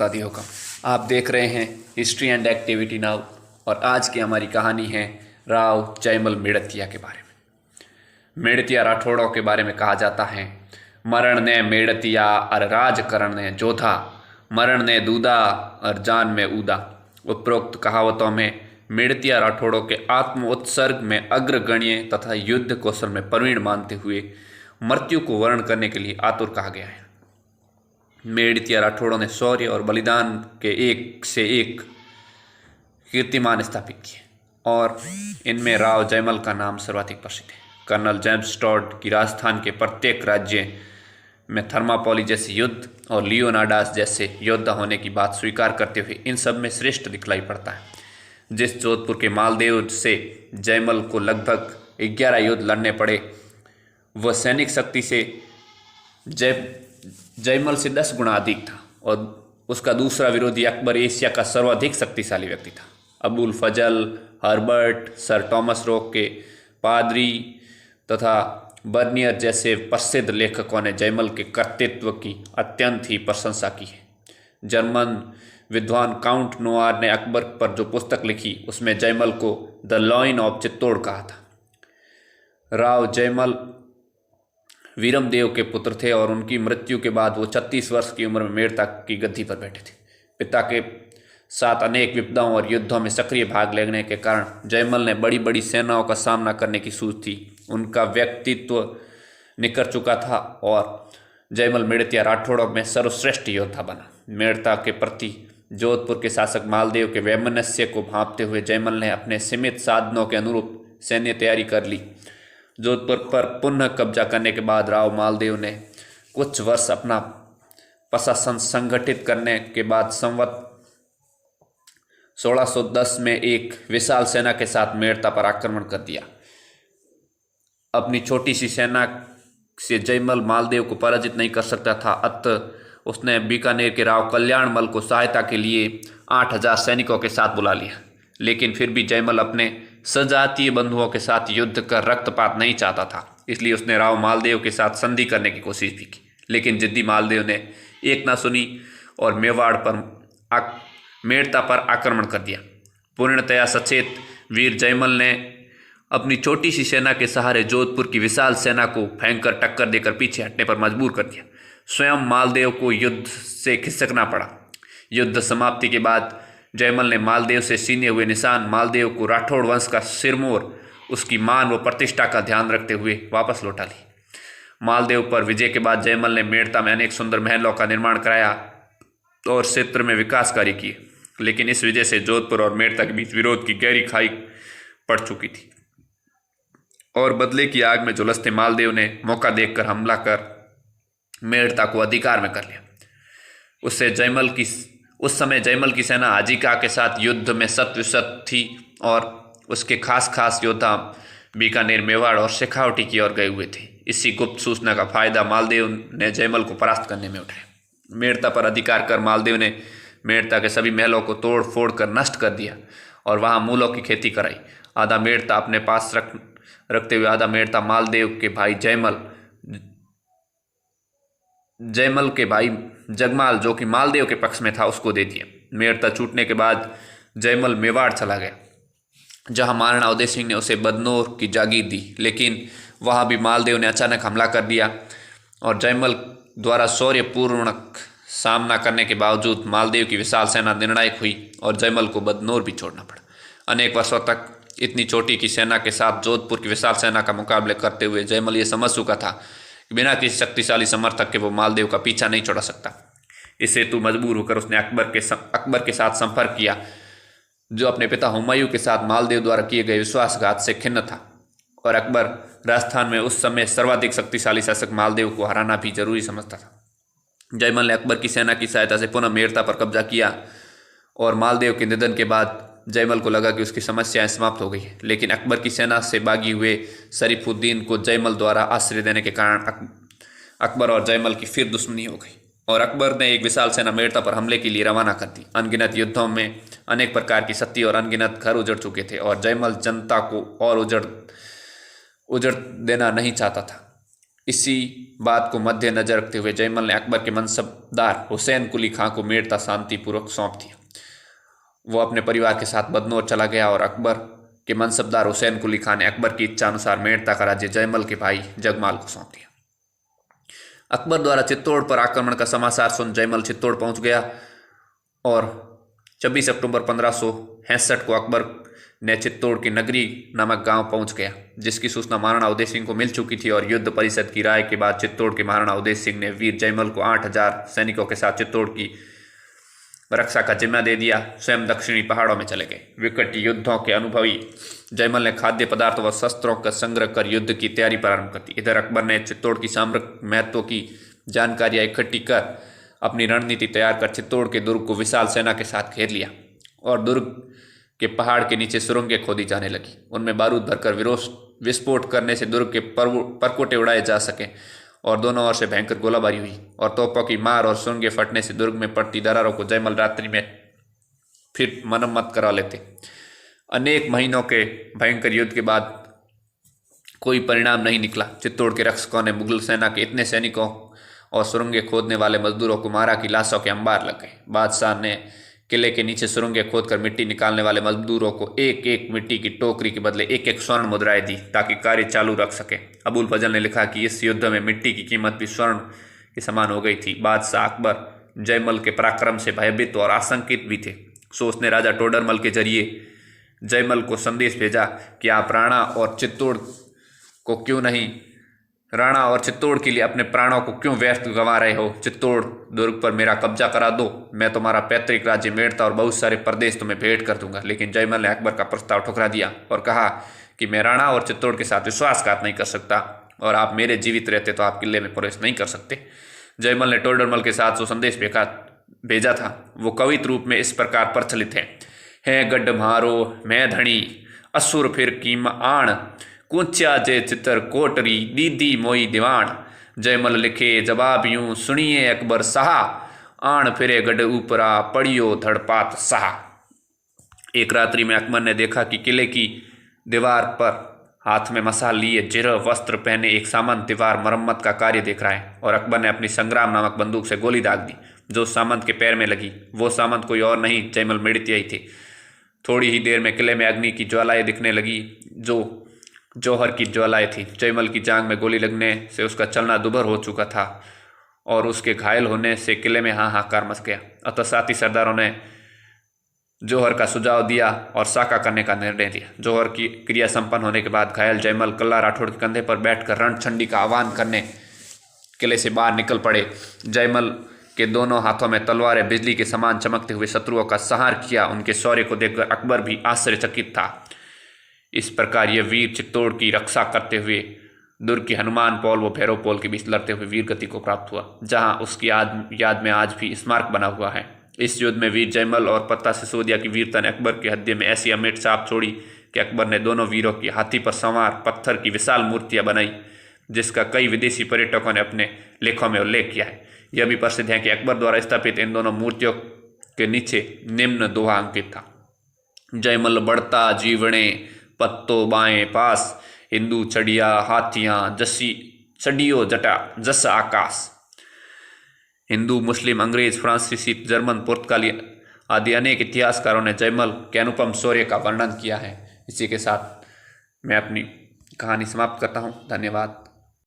दादी हुकम। आप देख रहे हैं हिस्ट्री एंड एक्टिविटी नाउ और आज की हमारी कहानी है राव जयमल मेड़तिया के बारे में। मेड़तिया राठौड़ों के बारे में कहा जाता है, मरण ने मेड़तिया और राज करण ने जोधा, मरण ने दूधा और जान में ऊदा। उपरोक्त कहावतों में मेड़तिया राठौड़ों के आत्म उत्सर्ग में अग्रगण्य तथा युद्ध कौशल में प्रवीण मानते हुए मृत्यु को वर्ण करने के लिए आतुर कहा गया है। मेड़तिया राठौड़ों ने शौर्य और बलिदान के एक से एक कीर्तिमान स्थापित किए और इनमें राव जयमल का नाम सर्वाधिक प्रसिद्ध है। कर्नल जेम्स टॉड की राजस्थान के प्रत्येक राज्य में थर्मापोली जैसे युद्ध और लियोनार्डास जैसे योद्धा होने की बात स्वीकार करते हुए इन सब में श्रेष्ठ दिखलाई पड़ता है। जिस जोधपुर के मालदेव से जयमल को लगभग 11 युद्ध लड़ने पड़े, वह सैनिक शक्ति से जयमल से 10 गुना अधिक था और उसका दूसरा विरोधी अकबर एशिया का सर्वाधिक शक्तिशाली व्यक्ति था। अबुल फजल, हर्बर्ट, सर टॉमस रोक के पादरी तथा बर्नियर जैसे प्रसिद्ध लेखकों ने जयमल के कर्तृत्व की अत्यंत ही प्रशंसा की है। जर्मन विद्वान काउंट नोआर ने अकबर पर जो पुस्तक लिखी उसमें जयमल को द लॉइन ऑफ चित्तौड़ कहा था। राव जयमल वीरमदेव के पुत्र थे और उनकी मृत्यु के बाद वो 36 वर्ष की उम्र में मेड़ता की गद्दी पर बैठे थे। पिता के साथ अनेक विपदाओं और युद्धों में सक्रिय भाग लेने के कारण जयमल ने बड़ी बड़ी सेनाओं का सामना करने की सूझ थी। उनका व्यक्तित्व निखर चुका था और जयमल मेड़तिया राठौड़ों में सर्वश्रेष्ठ योद्धा बना। मेड़ता के प्रति जोधपुर के शासक मालदेव के वैमनस्य को भांपते हुए जयमल ने अपने सीमित साधनों के अनुरूप सैन्य तैयारी कर ली। जोधपुर पर पुनः कब्जा करने के बाद राव मालदेव ने कुछ वर्ष अपना प्रशासन संगठित करने के बाद संवत 1610 में एक विशाल सेना के साथ मेड़ता पर आक्रमण कर दिया। अपनी छोटी सी सेना से जयमल मालदेव को पराजित नहीं कर सकता था, अतः उसने बीकानेर के राव कल्याणमल को सहायता के लिए 8000 सैनिकों के साथ बुला लिया। लेकिन फिर भी जयमल अपने सजातीय बंधुओं के साथ युद्ध कर रक्तपात नहीं चाहता था, इसलिए उसने राव मालदेव के साथ संधि करने की कोशिश भी की। लेकिन जिद्दी मालदेव ने एक ना सुनी और मेड़ता पर आक्रमण कर दिया। पूर्णतया सचेत वीर जयमल ने अपनी छोटी सी सेना के सहारे जोधपुर की विशाल सेना को भयंकर टक्कर देकर पीछे हटने पर मजबूर कर दिया। स्वयं मालदेव को युद्ध से खिसकना पड़ा। युद्ध समाप्ति के बाद जयमल ने मालदेव से सीने हुए निशान मालदेव को राठौड़ वंश का सिरमौर, उसकी मान व प्रतिष्ठा का ध्यान रखते हुए वापस लौटा ली। मालदेव पर विजय के बाद जयमल ने मेड़ता में अनेक सुंदर महलों का निर्माण कराया और क्षेत्र में विकास कार्य किए। लेकिन इस विजय से जोधपुर और मेड़ता के बीच विरोध की गहरी खाई पड़ चुकी थी और बदले की आग में झुलसते मालदेव ने मौका देखकर हमला कर मेड़ता को अधिकार में कर लिया। उस समय जयमल की सेना हाजिका के साथ युद्ध में शत थी और उसके खास योद्धा बीकानेर, मेवाड़ और शेखावटी की ओर गए हुए थे। इसी गुप्त सूचना का फायदा मालदेव ने जयमल को परास्त करने में उठाया। मेड़ता पर अधिकार कर मालदेव ने मेड़ता के सभी महलों को तोड़ फोड़ कर नष्ट कर दिया और वहां मूलों की खेती कराई। आधा मेड़ता अपने पास रखते हुए आधा मेड़ता मालदेव के भाई जयमल के भाई जगमाल, जो कि मालदेव के पक्ष में था, उसको दे दिया। मेड़ता छूटने के बाद जयमल मेवाड़ चला गया, जहां महाराणा उदय सिंह ने उसे बदनौर की जागीर दी। लेकिन वहां भी मालदेव ने अचानक हमला कर दिया और जयमल द्वारा शौर्यपूर्ण सामना करने के बावजूद मालदेव की विशाल सेना निर्णायक हुई और जयमल को बदनौर भी छोड़ना पड़ा। अनेक वर्षों तक इतनी छोटी की सेना के साथ जोधपुर की विशाल सेना का मुकाबले करते हुए जयमल ये समझ चुका था कि बिना किसी शक्तिशाली समर्थक के वो मालदेव का पीछा नहीं छोड़ा सकता। इस हेतु मजबूर होकर उसने अकबर के साथ संपर्क किया, जो अपने पिता हुमायूं के साथ मालदेव द्वारा किए गए विश्वासघात से खिन्न था। और अकबर राजस्थान में उस समय सर्वाधिक शक्तिशाली शासक मालदेव को हराना भी जरूरी समझता था। जयमल ने अकबर की सेना की सहायता से पुनः मेड़ता पर कब्जा किया और मालदेव के निधन के बाद जयमल को लगा कि उसकी समस्याएं समाप्त हो गई है। लेकिन अकबर की सेना से बागी हुए शरीफुद्दीन को जयमल द्वारा आश्रय देने के कारण अकबर और जयमल की फिर दुश्मनी हो गई और अकबर ने एक विशाल सेना मेड़ता पर हमले के लिए रवाना कर दी। अनगिनत युद्धों में अनेक प्रकार की क्षति और अनगिनत घर उजड़ चुके थे और जयमल जनता को और उजड़ देना नहीं चाहता था। इसी बात को मद्देनजर रखते हुए जयमल ने अकबर के मनसबदार हुसैन कुली खां को मेड़ता शांतिपूर्वक सौंप दिया। वो अपने परिवार के साथ बदनौर चला गया और अकबर के मनसबदार हुसैन कुली खां ने अकबर की इच्छा अनुसार मेड़ता का राज्य जयमल के भाई जगमाल को सौंप दिया। अकबर द्वारा चित्तौड़ पर आक्रमण का समाचार सुन जयमल चित्तौड़ पहुंच गया और 26 अक्टूबर 1566 को अकबर ने चित्तौड़ की नगरी नामक गांव पहुंच गया, जिसकी सूचना महाराणा उदय सिंह को मिल चुकी थी। और युद्ध परिषद की राय के बाद चित्तौड़ के महाराणा उदय सिंह ने वीर जयमल को 8000 सैनिकों के साथ चित्तौड़ की रक्षा का जिम्मा दे दिया। स्वयं दक्षिणी पहाड़ों में चले गए। विकट युद्धों के अनुभवी जयमल ने खाद्य पदार्थों व शस्त्रों का संग्रह कर युद्ध की तैयारी प्रारंभ कर दी। इधर अकबर ने चित्तौड़ की सामरिक महत्व की जानकारियां इकट्ठी कर अपनी रणनीति तैयार कर चित्तौड़ के दुर्ग को विशाल सेना के साथ घेर लिया और दुर्ग के पहाड़ के नीचे सुरंगें खोदी जाने लगी। उनमें बारूद भरकर विस्फोट करने से दुर्ग के परकोटे उड़ाए जा सके और दोनों ओर से भयंकर गोलाबारी हुई और तोपों की मार और सुरंगें फटने से दुर्ग में पड़ती दरारों को जयमल रात्रि में फिर मरम्मत करा लेते। अनेक महीनों के भयंकर युद्ध के बाद कोई परिणाम नहीं निकला। चित्तौड़ के रक्षकों ने मुगल सेना के इतने सैनिकों और सुरंगें खोदने वाले मजदूरों को मारा कि लाशों के अंबार लग गए। बादशाह ने किले के नीचे सुरंगें खोदकर मिट्टी निकालने वाले मजदूरों को एक एक मिट्टी की टोकरी के बदले एक एक स्वर्ण मुद्राएं दी ताकि कार्य चालू रख सके। अबुल फजल ने लिखा कि इस युद्ध में मिट्टी की कीमत भी स्वर्ण के समान हो गई थी। बादशाह अकबर जयमल के पराक्रम से भयभीत और आशंकित भी थे। सो उसने राजा टोडरमल के जरिए जयमल को संदेश भेजा कि आप राणा और चित्तौड़ के लिए अपने प्राणों को क्यों व्यर्थ गंवा रहे हो। चित्तौड़ दुर्ग पर मेरा कब्जा करा दो, मैं तुम्हारा पैतृक राज्य मेड़ता और बहुत सारे प्रदेश तुम्हें भेंट कर दूंगा। लेकिन जयमल ने अकबर का प्रस्ताव ठुकरा दिया और कहा कि मैं राणा और चित्तौड़ के साथ विश्वासघात नहीं कर सकता और आप मेरे जीवित रहते तो आप किले में प्रवेश नहीं कर सकते। जयमल ने टोडरमल के साथ जो संदेश भेजा था वो कवित रूप में इस प्रकार प्रचलित है गड्ढ मारो मैं धनी असुर फिर कीम आण कुंचा जे चितर कोटरी दीदी मोई दीवान। जयमल लिखे जवाब यूं सुनिए अकबर साहा आण फिरे गढ़ ऊपरा पड़ियो धड़पात सहा। एक रात्रि में अकबर ने देखा कि किले की दीवार पर हाथ में मसाल लिए जिरह वस्त्र पहने एक सामंत दीवार मरम्मत का कार्य देख रहा है और अकबर ने अपनी संग्राम नामक बंदूक से गोली दाग दी जो सामंत के पैर में लगी। वो सामंत कोई और नहीं जयमल मेड़ित ही थे। थोड़ी ही देर में किले में अग्नि की ज्वालाएं दिखने लगी जो जौहर की ज्वालाएं थी। जयमल की जांग में गोली लगने से उसका चलना दुभर हो चुका था और उसके घायल होने से किले में हाहाकार मच गया। अतः साथी सरदारों ने जौहर का सुझाव दिया और साका करने का निर्णय लिया। जौहर की क्रिया संपन्न होने के बाद घायल जयमल कल्ला राठौड़ के कंधे पर बैठकर रणछंडी का आह्वान करने किले से बाहर निकल पड़े। जयमल के दोनों हाथों में तलवारें बिजली के समान चमकते हुए शत्रुओं का संहार किया। उनके शौर्य को देखकर अकबर भी आश्चर्यचकित था। इस प्रकार यह वीर चित्तौड़ की रक्षा करते हुए दुर्ग की हनुमान पौल व भैरव पौल के बीच लड़ते हुए वीर गति को प्राप्त हुआ, जहां उसकी याद में आज भी स्मारक बना हुआ है। इस युद्ध में वीर जयमल और पत्ता सिसोदिया की वीरता ने अकबर के हृदय में ऐसी अमिट छाप छोड़ी कि अकबर ने दोनों वीरों की हाथी पर सवार पत्थर की विशाल मूर्तियां बनाई, जिसका कई विदेशी पर्यटकों ने अपने लेखों में उल्लेख किया है। यह भी प्रसिद्ध है कि अकबर द्वारा स्थापित इन दोनों मूर्तियों के नीचे निम्न दोहा अंकित था। जयमल बढ़ता जीवणे पत्तो बाएं पास हिंदू चढ़िया हाथियां जसी चढ़ियो जटा जस आकाश। हिंदू मुस्लिम अंग्रेज फ्रांसीसी जर्मन पुर्तगाली आदि अनेक इतिहासकारों ने जयमल के अनुपम शौर्य का वर्णन किया है। इसी के साथ मैं अपनी कहानी समाप्त करता हूँ। धन्यवाद।